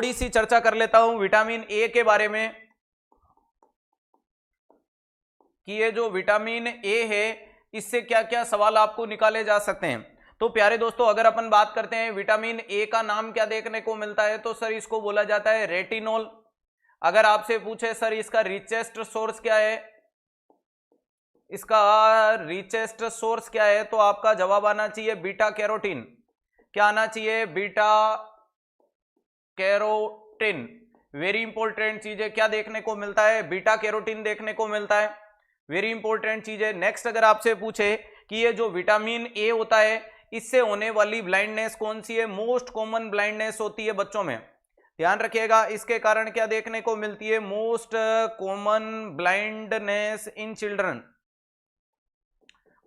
थोड़ी सी चर्चा कर लेता हूं विटामिन ए के बारे में कि ये जो विटामिन ए है इससे क्या क्या सवाल आपको निकाले जा सकते हैं। तो प्यारे दोस्तों, अगर अपन बात करते हैं विटामिन ए का नाम क्या देखने को मिलता है, तो सर इसको बोला जाता है रेटिनॉल। अगर आपसे पूछे सर इसका रिचेस्ट सोर्स क्या है, इसका रिचेस्ट सोर्स क्या है, तो आपका जवाब आना चाहिए बीटा कैरोटीन। क्या आना चाहिए? Beta carotene. वेरी इंपॉर्टेंट चीज है। क्या देखने को मिलता है? बीटा कैरोटीन देखने को मिलता है। वेरी इंपॉर्टेंट चीज है। नेक्स्ट अगर आपसे पूछे कि ये जो विटामिन ए होता है इससे होने वाली ब्लाइंडनेस कौन सी है, मोस्ट कॉमन ब्लाइंडनेस होती है बच्चों में, ध्यान रखिएगा। इसके कारण क्या देखने को मिलती है? Most common blindness in children,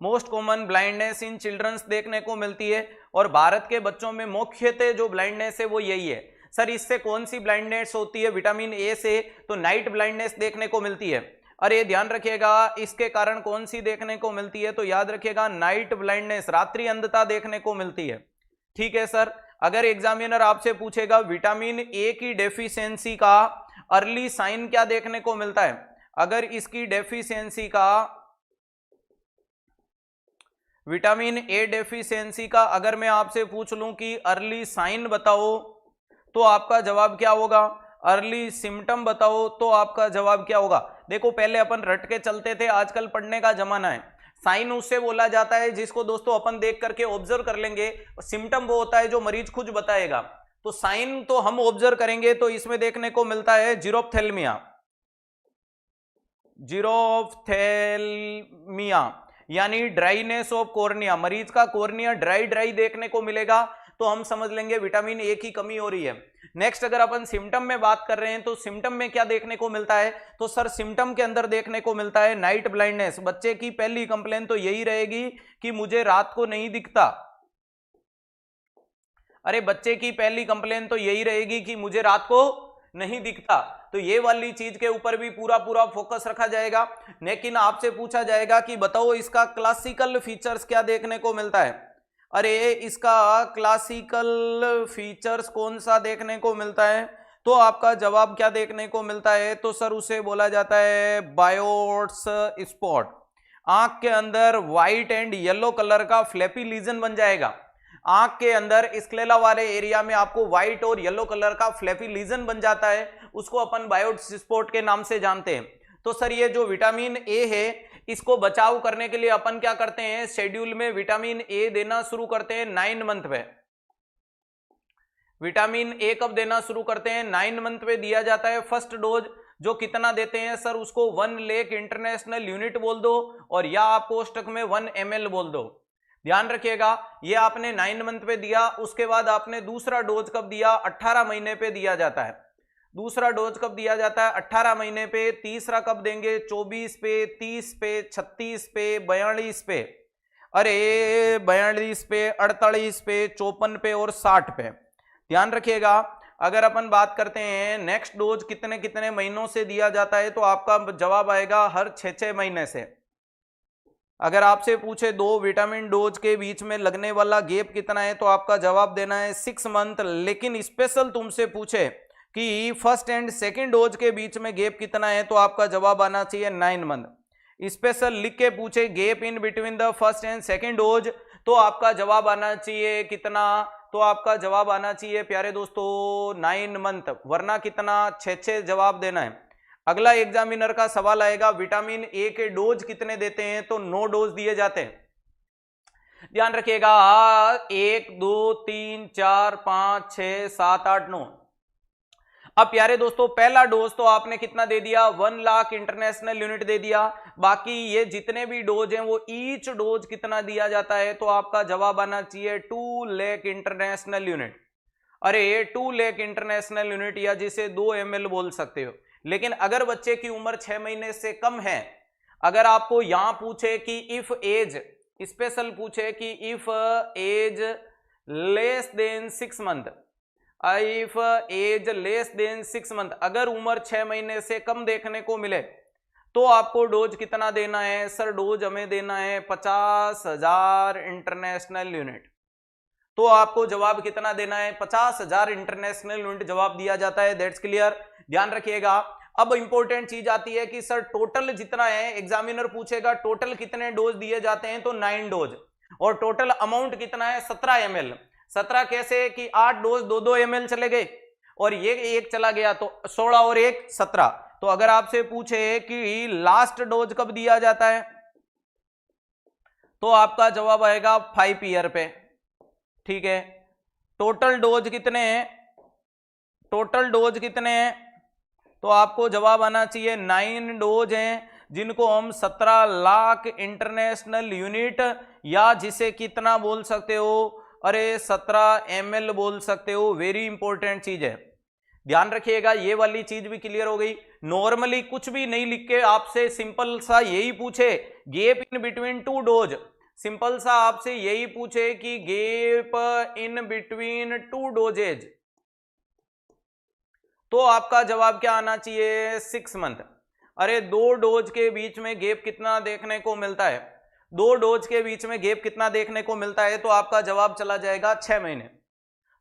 most common blindness in childrens देखने को मिलती है। और भारत के बच्चों में मुख्यतः जो ब्लाइंडनेस है वो यही है। सर इससे कौन सी ब्लाइंडनेस होती है विटामिन ए से? तो नाइट ब्लाइंडनेस देखने को मिलती है। अरे ध्यान रखिएगा, इसके कारण कौन सी देखने को मिलती है? तो याद रखिएगा नाइट ब्लाइंडनेस, रात्रि अंधता देखने को मिलती है। ठीक है सर। अगर एग्जामिनर आपसे पूछेगा विटामिन ए की डेफिशिएंसी का अर्ली साइन क्या देखने को मिलता है, अगर इसकी डेफिशिएंसी का, विटामिन ए डेफिशिएंसी का अगर मैं आपसे पूछ लूं कि अर्ली साइन बताओ, तो आपका जवाब क्या होगा? अर्ली सिम्टम बताओ, तो आपका जवाब क्या होगा? देखो पहले अपन रट के चलते थे, आजकल पढ़ने का जमाना है। साइन उससे बोला जाता है जिसको दोस्तों अपन देख करके ऑब्जर्व कर लेंगे, सिम्टम वो होता है जो मरीज खुद बताएगा। तो साइन तो हम ऑब्जर्व करेंगे, तो इसमें देखने को मिलता है जीरोफ्थेल्मिया, जीरोफ्थेल्मिया यानी ड्राइनेस ऑफ कॉर्निया, मरीज का कॉर्निया ड्राई ड्राई देखने को मिलेगा, तो हम समझ लेंगे विटामिन ए की कमी हो रही है। नेक्स्ट अगर अपन सिम्टम में बात कर रहे हैं, तो सिम्टम में क्या देखने को मिलता है? तो सर सिम्टम के अंदर देखने को मिलता है नाइट ब्लाइंडनेस। बच्चे की पहली कंप्लेन तो यही रहेगी कि मुझे रात को नहीं दिखता। अरे बच्चे की पहली कंप्लेन तो यही रहेगी कि मुझे रात को नहीं दिखता। तो ये वाली चीज के ऊपर भी पूरा पूरा फोकस रखा जाएगा। लेकिन आपसे पूछा जाएगा कि बताओ इसका क्लासिकल फीचर्स क्या देखने को मिलता है। अरे इसका क्लासिकल फीचर्स कौन सा देखने को मिलता है, तो आपका जवाब क्या देखने को मिलता है? तो सर उसे बोला जाता है बायोट्स स्पॉट। आंख के अंदर व्हाइट एंड येलो कलर का फ्लैपी लीजन बन जाएगा। आंख के अंदर स्क्लेरा वाले एरिया में आपको व्हाइट और येलो कलर का फ्लैपी लीजन बन जाता है, उसको अपन बायोट्स स्पॉट के नाम से जानते हैं। तो सर ये जो विटामिन ए है इसको बचाव करने के लिए अपन क्या करते हैं, शेड्यूल में विटामिन ए देना शुरू करते हैं 9 मंथ पे। विटामिन ए कब देना शुरू करते हैं? 9 मंथ पे दिया जाता है फर्स्ट डोज। जो कितना देते हैं सर, उसको 1 लाख इंटरनेशनल यूनिट बोल दो, और या आप कोष्टक में 1 ml बोल दो। ध्यान रखिएगा, ये आपने 9 मंथ पे दिया, उसके बाद आपने दूसरा डोज कब दिया? 18 महीने पे दिया जाता है। दूसरा डोज कब दिया जाता है? 18 महीने पे। तीसरा कब देंगे? 24 पे, 30 पे, 36 पे, 42 पे, अरे 42 पे, 48 पे, 54 पे और 60 पे। ध्यान रखिएगा, अगर अपन बात करते हैं नेक्स्ट डोज कितने कितने महीनों से दिया जाता है, तो आपका जवाब आएगा हर 6-6 महीने से। अगर आपसे पूछे दो विटामिन डोज के बीच में लगने वाला गैप कितना है, तो आपका जवाब देना है 6 मंथ। लेकिन स्पेशल तुमसे पूछे कि फर्स्ट एंड सेकंड डोज के बीच में गैप कितना है, तो आपका जवाब आना चाहिए 9 मंथ। स्पेशल लिख के पूछे gap in between the first and second dose, तो आपका जवाब आना चाहिए कितना? तो आपका जवाब आना चाहिए प्यारे दोस्तों 9 मंथ, वरना कितना? 6-6 जवाब देना है। अगला एग्जामिनर का सवाल आएगा विटामिन ए के डोज कितने देते हैं, तो 9 डोज दिए जाते हैं। ध्यान रखिएगा, 1 2 3 4 5 6 7 8 9। अब प्यारे दोस्तों पहला डोज तो आपने कितना दे दिया? 1 लाख इंटरनेशनल यूनिट दे दिया। बाकी ये जितने भी डोज हैं वो ईच डोज कितना दिया जाता है, तो आपका जवाब आना चाहिए 2 लाख इंटरनेशनल यूनिट। अरे 2 लाख इंटरनेशनल यूनिट, या जिसे 2 ml बोल सकते हो। लेकिन अगर बच्चे की उम्र 6 महीने से कम है, अगर आपको यहां पूछे कि इफ एज, स्पेशल पूछे कि if age less than 6 month, if age less than 6 month, अगर उम्र 6 महीने से कम देखने को मिले, तो आपको डोज कितना देना है? सर डोज हमें देना है 50,000 इंटरनेशनल यूनिट। तो आपको जवाब कितना देना है, 50,000 इंटरनेशनल यूनिट जवाब दिया जाता है। दैट्स क्लियर, ध्यान रखिएगा। अब इंपॉर्टेंट चीज आती है कि सर टोटल जितना है, एग्जामिनर पूछेगा टोटल कितने डोज दिए जाते हैं, तो 9 डोज, और टोटल अमाउंट कितना है 17 ml। 17 कैसे कि 8 डोज 2-2 ml चले गए और ये एक चला गया, तो 16 और 1 17। तो अगर आपसे पूछे कि लास्ट डोज कब दिया जाता है, तो आपका जवाब आएगा 5 ईयर पे, ठीक है। टोटल डोज कितने हैं, टोटल डोज कितने हैं, तो आपको जवाब आना चाहिए 9 डोज हैं, जिनको हम 17 लाख इंटरनेशनल यूनिट, या जिसे कितना बोल सकते हो, अरे 17 ml बोल सकते हो। वेरी इंपॉर्टेंट चीज है, ध्यान रखिएगा। ये वाली चीज भी क्लियर हो गई। नॉर्मली कुछ भी नहीं लिख के आपसे सिंपल सा यही पूछे gap in between 2 dose, simple सा आपसे यही पूछे कि गैप इन बिटवीन 2 डोजेज, तो आपका जवाब क्या आना चाहिए 6 मंथ। अरे 2 डोज के बीच में गैप कितना देखने को मिलता है, 2 डोज के बीच में गैप कितना देखने को मिलता है, तो आपका जवाब चला जाएगा 6 महीने।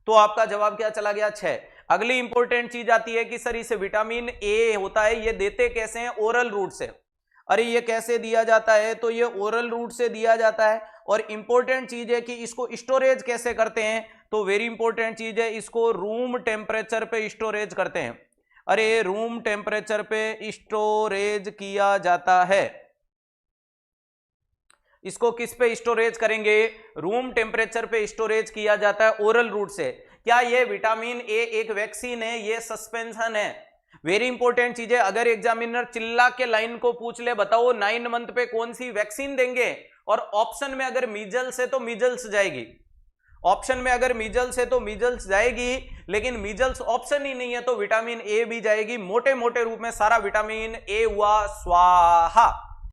तो आपका जवाब क्या चला गया 6। अगली इंपॉर्टेंट चीज आती है कि सर इसे विटामिन ए होता है, ये देते कैसे हैं, ओरल रूट से। अरे ये कैसे दिया जाता है, तो ये ओरल रूट से दिया जाता है। और इंपॉर्टेंट चीज है कि इसको स्टोरेज कैसे करते हैं, तो वेरी इंपॉर्टेंट चीज है, इसको रूम टेम्परेचर पे स्टोरेज करते हैं। अरे रूम टेम्परेचर पे स्टोरेज किया जाता है। इसको किस पे स्टोरेज करेंगे, रूम टेम्परेचर पे स्टोरेज किया जाता है ओरल रूट से। क्या ये विटामिन ए एक वैक्सीन है, ये सस्पेंशन है। वेरी इंपॉर्टेंट चीज है, अगर एग्जामिनर चिल्ला के लाइन को पूछ ले बताओ 9 मंथ पे कौन सी वैक्सीन देंगे, और ऑप्शन में अगर मीजल्स है तो मीजल्स जाएगी, ऑप्शन में अगर मीजल्स है तो मीजल्स जाएगी, लेकिन मीजल्स ऑप्शन ही नहीं है तो विटामिन ए भी जाएगी। मोटे मोटे रूप में सारा विटामिन ए हुआ स्वाहा।